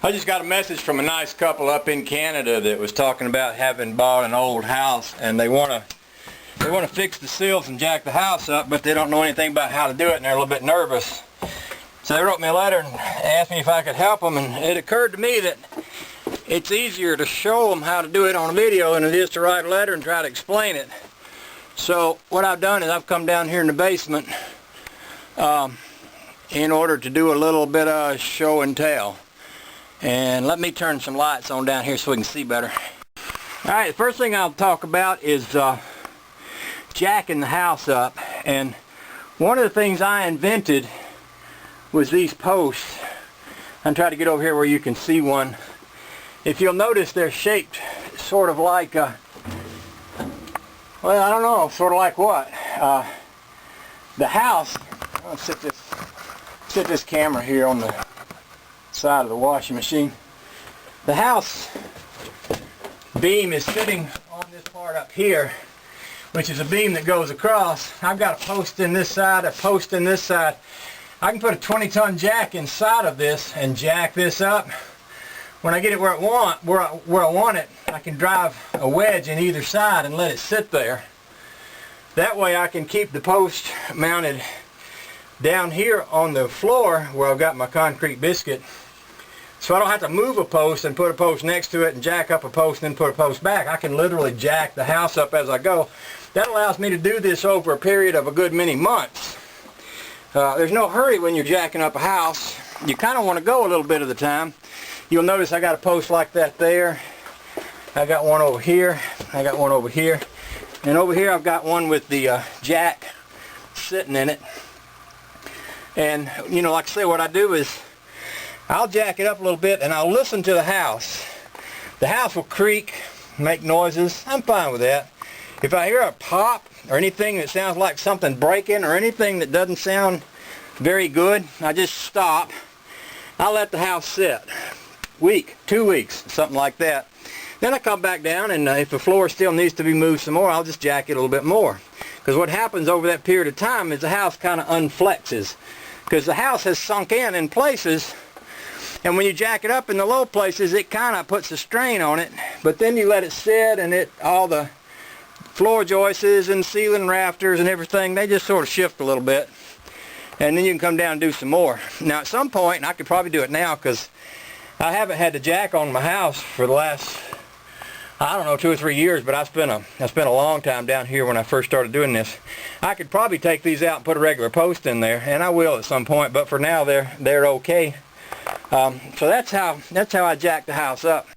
I just got a message from a nice couple up in Canada that was talking about having bought an old house, and they want to fix the seals and jack the house up, but they don't know anything about how to do it, and they're a little bit nervous. So they wrote me a letter and asked me if I could help them, and it occurred to me that it's easier to show them how to do it on a video than it is to write a letter and try to explain it. So what I've done is I've come down here in the basement in order to do a little bit of show and tell. And let me turn some lights on down here so we can see better. Alright, the first thing I'll talk about is jacking the house up. And one of the things I invented was these posts. I'm trying to get over here where you can see one. If you'll notice, they're shaped sort of like, well, I don't know, sort of like what? The house, I'll sit this camera here on the side of the washing machine. The house beam is sitting on this part up here, which is a beam that goes across. I've got a post in this side, a post in this side. I can put a 20-ton jack inside of this and jack this up. When I get it where I want it, I can drive a wedge in either side and let it sit there. That way I can keep the post mounted down here on the floor where I've got my concrete biscuit. So I don't have to move a post and put a post next to it and jack up a post and then put a post back. I can literally jack the house up as I go. That allows me to do this over a period of a good many months. There's no hurry when you're jacking up a house. You kind of want to go a little bit of the time. You'll notice I got a post like that there. I got one over here. I got one over here. And over here I've got one with the jack sitting in it. And, you know, like I say, what I do is I'll jack it up a little bit and I'll listen to the house. The house will creak, make noises. I'm fine with that. If I hear a pop or anything that sounds like something breaking or anything that doesn't sound very good, I just stop. I'll let the house sit. Week, 2 weeks, something like that. Then I come back down, and if the floor still needs to be moved some more, I'll just jack it a little bit more. Because what happens over that period of time is the house kind of unflexes. Because the house has sunk in places, and when you jack it up in the low places, it kind of puts a strain on it. But then you let it sit, and all the floor joists and ceiling rafters and everything, they just sort of shift a little bit. And then you can come down and do some more. Now at some point, and I could probably do it now because I haven't had the jack on my house for the last, I don't know, 2 or 3 years, but I spent a long time down here when I first started doing this. I could probably take these out and put a regular post in there, and I will at some point, but for now they're okay. So that's how I jack the house up.